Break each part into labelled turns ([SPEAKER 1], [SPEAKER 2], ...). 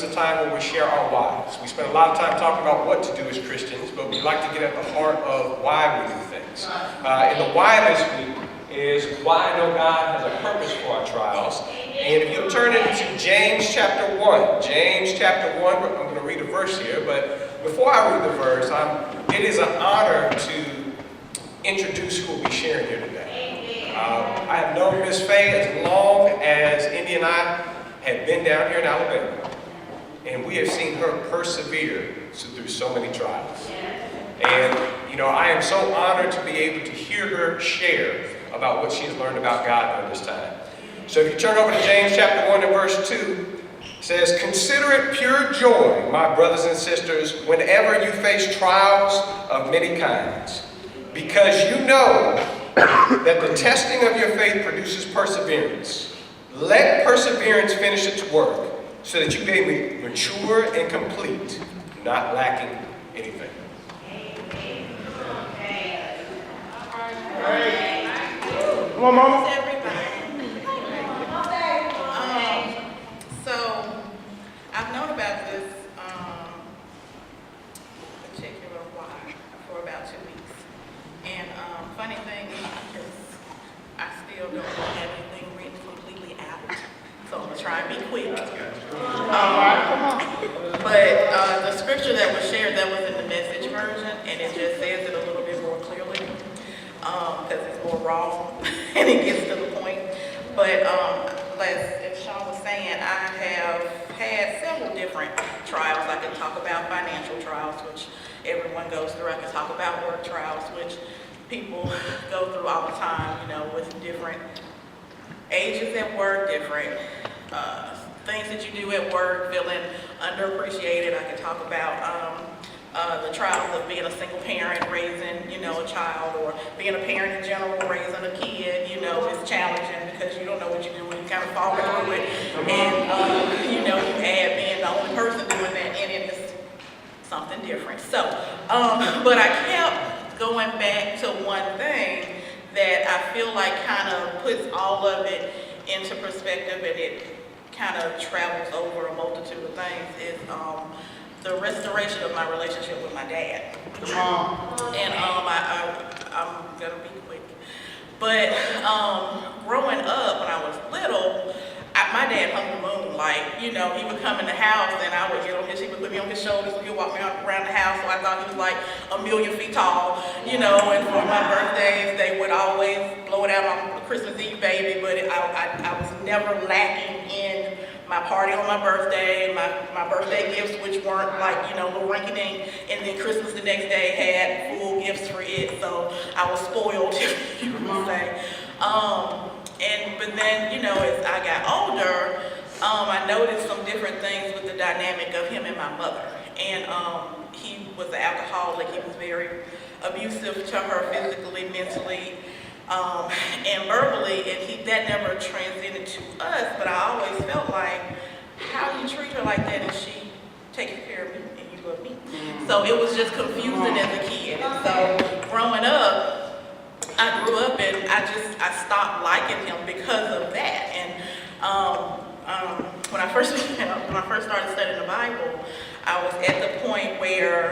[SPEAKER 1] is a time where we share our whys. We spend a lot of time talking about what to do as Christians, but we like to get at the heart of why we do things. And the why this week is why I know God has a purpose for our trials. And if you'll turn it to James chapter 1. James chapter 1, I'm going to read a verse here, but before I read the verse, it is an honor to introduce who will be sharing here today. I have known Miss Faye as long as Indy and I have been down here in Alabama. And we have seen her persevere through so many trials. And, I am so honored to be able to hear her share about what she has learned about God during this time. So if you turn over to James chapter 1 and verse 2, it says, "Consider it pure joy, my brothers and sisters, whenever you face trials of many kinds, because you know that the testing of your faith produces perseverance. Let perseverance finish its work, so that you may be mature and complete, not lacking anything."
[SPEAKER 2] Come on, Mama.
[SPEAKER 3] So I've known about this particular why for about 2 weeks. And funny thing is, I still don't have anything written completely out. So I'm going to try and be quick. But the scripture that was shared, that was in the Message version, and it just says it a little bit more clearly, because it's more raw and it gets to the point. But as Sean was saying, I have had several different trials. I can talk about financial trials, which everyone goes through. I can talk about work trials, which people go through all the time, with different ages at work, different things that you do at work, feeling underappreciated. I can talk about the trials of being a single parent, raising, a child, or being a parent in general, raising a kid. It's challenging because you don't know what you're doing. You kind of fall through it, and you add being the only person doing that, and it's something different. So, but I kept going back to one thing that I feel like kind of puts all of it into perspective, and it kind of travels over a multitude of things, is the restoration of my relationship with my dad. And I'm gonna be quick. But growing up, when I was little, my dad hung the moon. He would come in the house and I would get on he would put me on his shoulders and he'd walk me around the house. So I thought he was like 1,000,000 feet tall, and for my birthdays, they would always blow it out on Christmas Eve, baby, but I was never lacking in my party on my birthday, my birthday gifts, which weren't little rinky-dink, and then Christmas the next day had full gifts for it, so I was spoiled, if you would say. But then, as I got older, I noticed some different things with the dynamic of him and my mother. And he was an alcoholic. He was very abusive to her physically, mentally, and verbally. And that never transcended to us. But I always felt like, how do you treat her like that? And she takes care of me and you love me. So it was just confusing as a kid. And so growing up, I grew up and I stopped liking him because of that. And when I first started studying the Bible, I was at the point where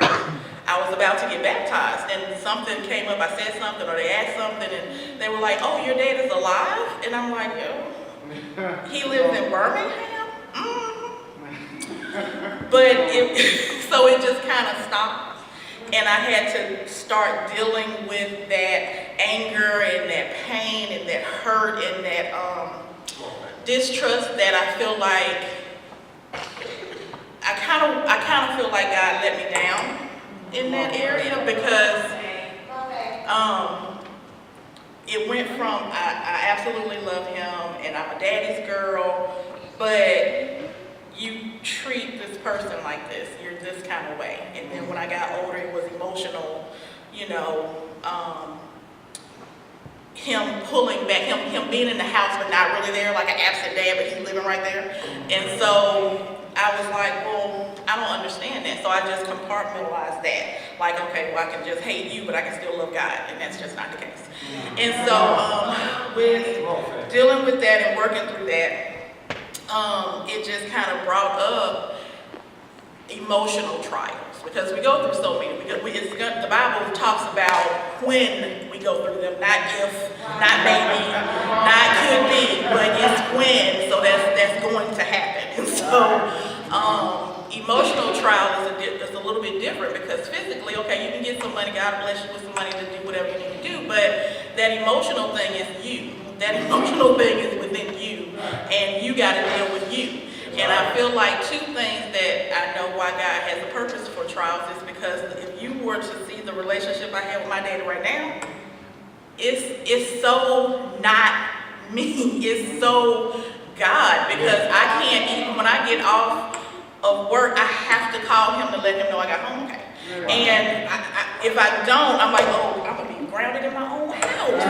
[SPEAKER 3] I was about to get baptized, and something came up. I said something, or they asked something, and they were like, "Oh, your dad is alive?" And I'm like, "Yo, he lives in Birmingham." But so it just kind of stopped. And I had to start dealing with that anger and that pain and that hurt and that distrust that I feel like I kind of feel like God let me down in that area, because it went from I absolutely love him and I'm a daddy's girl, but you treat this person like this, you're this kind of way. And then when I got older, it was emotional, him pulling back, him being in the house but not really there, like an absent dad, but he's living right there. And so I was like, well, I don't understand that. So I just compartmentalized that. Like, okay, well, I can just hate you, but I can still love God. And that's just not the case. And so with dealing with that and working through that, it just kind of brought up emotional trials, because we go through so many. The Bible talks about when we go through them, not if, not maybe, not could be, but it's when. So that's going to happen. And so emotional trial is a little bit different, because physically, okay, you can get some money, God bless you with some money to do whatever you need to do, but that emotional thing is you. That emotional thing is within you, and you got to deal with you. And I feel like two things that I know why God has a purpose for trials is because if you were to see the relationship I have with my daddy right now, it's so not me. It's so God, because I can't even, when I get off of work, I have to call him to let him know I got home okay. And if I don't, I'm like, oh, I'm going to be grounded in my own house.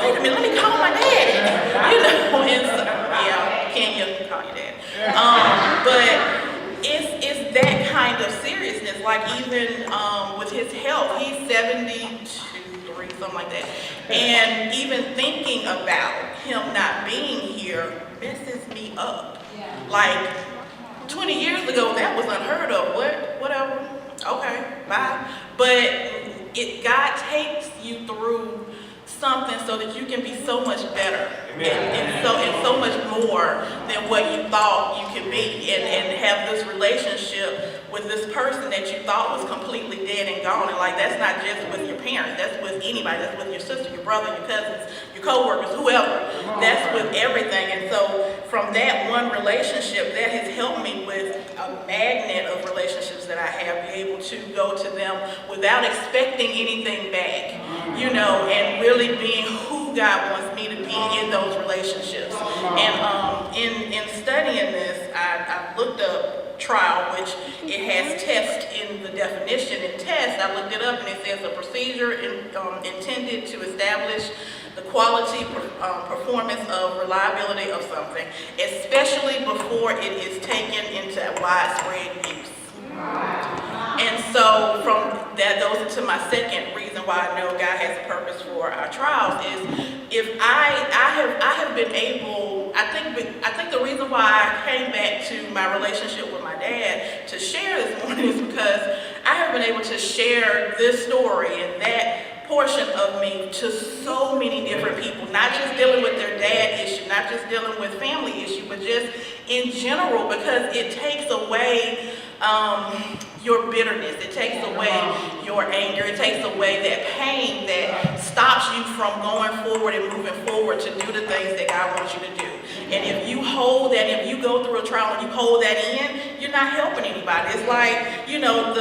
[SPEAKER 3] Wait a minute, let me call my daddy. You know, and so, yeah, Kenya, call your dad. But it's that kind of seriousness. Like even with his health, he's 72, 3, something like that. And even thinking about him not being here messes me up. Like 20 years ago, that was unheard of. Whatever. Okay, bye. But God takes you through something so that you can be so much better and so much more than what you thought you could be, and have this relationship with this person that you thought was completely dead and gone. And like, that's not just with your parents, that's with anybody, that's with your sister, your brother, your cousins, your co-workers, whoever. That's with everything. And so from that one relationship, that has helped me with a magnet of relationships that I have, be able to go to them without expecting anything back, you know, and really being who God wants me to be in those relationships. And in studying this, I looked up trial, which it has test in the definition. In test, I looked it up, and it says a procedure intended to establish the quality, performance of reliability of something, especially before it is taken into widespread use. And so from that goes into my second reason why I know God has a purpose for our trials is if I have been able, I think the reason why I came back to my relationship with my dad to share this morning is because I have been able to share this story and that portion of me to so many different people, not just dealing with their dad issue, not just dealing with family issue, but just in general, because it takes away your bitterness, it takes away your anger, it takes away that pain that stops you from going forward and moving forward to do the things that God wants you to do. And if you hold that, if you go through a trial and you hold that in, you're not helping anybody. It's like, you know,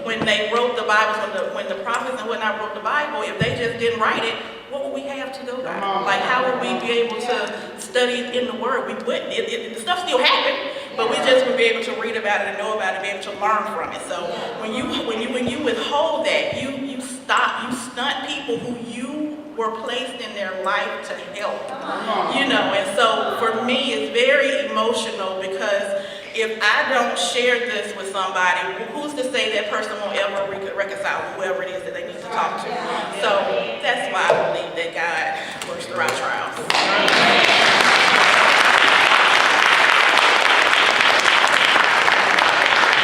[SPEAKER 3] when they wrote the Bibles, when the prophets and whatnot wrote the Bible, if they just didn't write it, what would we have to go by? Like, how would we be able to study in the Word? We wouldn't. The stuff still happened, but we just would be able to read about it and know about it, be able to learn from it. So when you withhold that, you stunt people who you were placed in their life to help. You know, and so for me, it's very emotional because if I don't share this with somebody, who's to say that person won't ever reconcile whoever it is that they need to talk to? So that's why I believe that God works through our trials.